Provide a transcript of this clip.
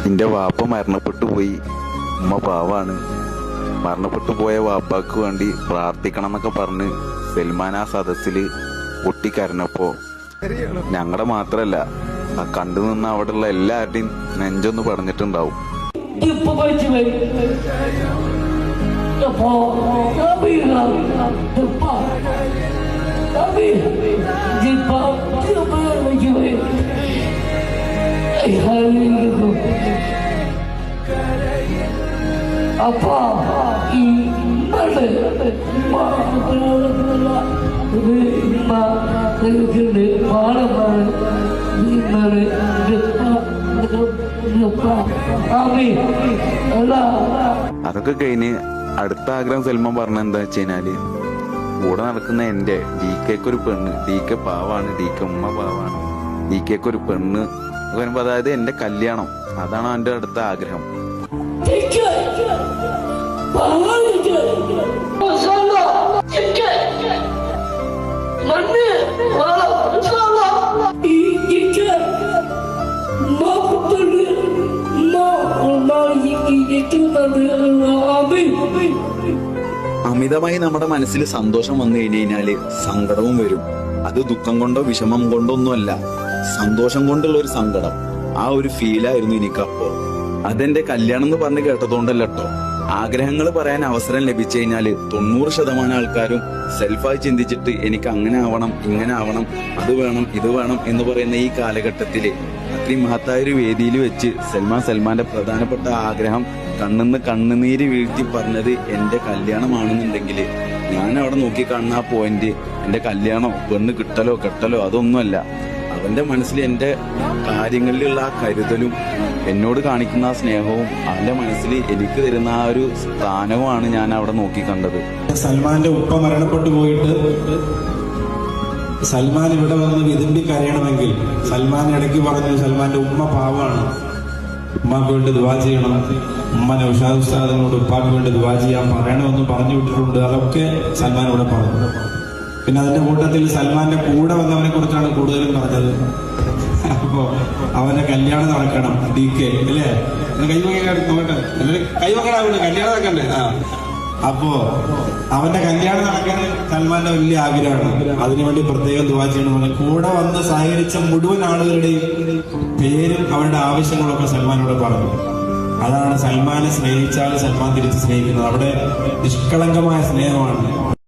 എന്റെ വാപ്പ മരണപ്പെട്ടു പോയി. ഉമ്മ പാവാണ്. മരണപ്പെട്ടു പോയ വാപ്പാക്ക് വേണ്ടി പ്രാർത്ഥിക്കണം എന്നൊക്കെ പറഞ്ഞ് സൽമാൻ ആ സദസ്സില് പൊട്ടിക്കരഞ്ഞപ്പോ ഞങ്ങളുടെ മാത്രല്ല ആ കണ്ടു നിന്ന് അവിടെയുള്ള എല്ലാവരുടെയും നെഞ്ചൊന്ന് പറഞ്ഞിട്ടുണ്ടാവും. apa imale ma അതൊക്കെ കഴിഞ്ഞ് അടുത്ത ആഗ്രഹം സൽമാൻ പറഞ്ഞ എന്താ വെച്ച് കഴിഞ്ഞാല് കൂടെ നടക്കുന്ന എന്റെ DKക്ക് ഒരു പെണ്ണ്, DK പാവാണ്, DK ഉമ്മ പാവാണ്, DKക്ക് ഒരു പെണ്ണ് പറയുമ്പോ അതായത് എന്റെ കല്യാണം, അതാണ് അവന്റെ അടുത്ത ആഗ്രഹം. അമിതമായി നമ്മുടെ മനസ്സിൽ സന്തോഷം വന്നു കഴിഞ്ഞാല് സങ്കടവും വരും. അത് ദുഃഖം കൊണ്ടോ വിഷമം കൊണ്ടോ ഒന്നുമല്ല, സന്തോഷം കൊണ്ടുള്ള ഒരു സങ്കടം. ആ ഒരു ഫീലായിരുന്നു എനിക്കപ്പോ. അതെന്റെ കല്യാണം എന്ന് പറഞ്ഞ് കേട്ടതുകൊണ്ടല്ല കേട്ടോ. ആഗ്രഹങ്ങൾ പറയാൻ അവസരം ലഭിച്ചു കഴിഞ്ഞാല് 90% ആൾക്കാരും സെൽഫായി ചിന്തിച്ചിട്ട് എനിക്ക് അങ്ങനെ ആവണം, ഇങ്ങനെ ആവണം, അത് വേണം, ഇത് വേണം എന്ന് പറയുന്ന ഈ കാലഘട്ടത്തില് അത്രയും മഹത്തായൊരു വേദിയിൽ വെച്ച് സൽമാന്റെ പ്രധാനപ്പെട്ട ആഗ്രഹം കണ്ണിന്ന് കണ്ണുനീര് വീഴ്ത്തി പറഞ്ഞത് എന്റെ കല്യാണമാണെന്നുണ്ടെങ്കിൽ ഞാൻ അവിടെ നോക്കിക്കാണുന്ന ആ പോയിന്റ് എന്റെ കല്യാണോ പെണ്ണ് കിട്ടലോ കെട്ടലോ അതൊന്നുമല്ല. അവന്റെ മനസ്സിൽ എന്റെ കാര്യങ്ങളിലുള്ള ആ കരുതലും എന്നോട് കാണിക്കുന്ന ആ സ്നേഹവും അവന്റെ മനസ്സിൽ എനിക്ക് തരുന്ന ആ ഒരു സ്ഥാനവുമാണ് ഞാൻ അവിടെ നോക്കിക്കണ്ടത്. സൽമാന്റെ ഉപ്പ മരണപ്പെട്ടു പോയിട്ട് സൽമാൻ ഇവിടെ വന്ന് വിതുമ്പി കരയണമെങ്കിൽ സൽമാൻ ഇടയ്ക്ക് പറഞ്ഞു സൽമാന്റെ ഉമ്മ പാവാണ്, ഉമ്മാക്ക് വേണ്ടി ദുആ ചെയ്യണം, ഉമ്മ നൗഷാദ് ഉസ്താദിനോട് ഉപ്പാക്ക് വേണ്ടി ദുആ ചെയ്യാൻ പറയണമെന്ന് പറഞ്ഞു വിട്ടിട്ടുണ്ട്. അതൊക്കെ സൽമാൻ ഇവിടെ പറഞ്ഞു. പിന്നെ അതിന്റെ കൂട്ടത്തിൽ സൽമാന്റെ കൂടെ വന്നവനെ കുറിച്ചാണ് കൂടുതലും പറഞ്ഞത്. അപ്പോ അവന്റെ കല്യാണം നടക്കണം, DK അല്ലേ, കൈവക്കണ കല്യാണം നടക്കണ്ടേ. അപ്പോ അവന്റെ കല്യാണം നടക്കാൻ സൽമാന്റെ വലിയ ആഗ്രഹമാണ്. അതിനുവേണ്ടി പ്രത്യേകം ദുആ ചെയ്യണമെന്ന് കൂടെ വന്ന് സഹകരിച്ച മുഴുവൻ ആളുകളുടെയും പേരും അവരുടെ ആവശ്യങ്ങളൊക്കെ സൽമാനോട് പറഞ്ഞു. അതാണ് സൽമാനെ സ്നേഹിച്ചാൽ സൽമാൻ തിരിച്ച് സ്നേഹിക്കുന്നത്. അവിടെ നിഷ്കളങ്കമായ സ്നേഹമാണ്.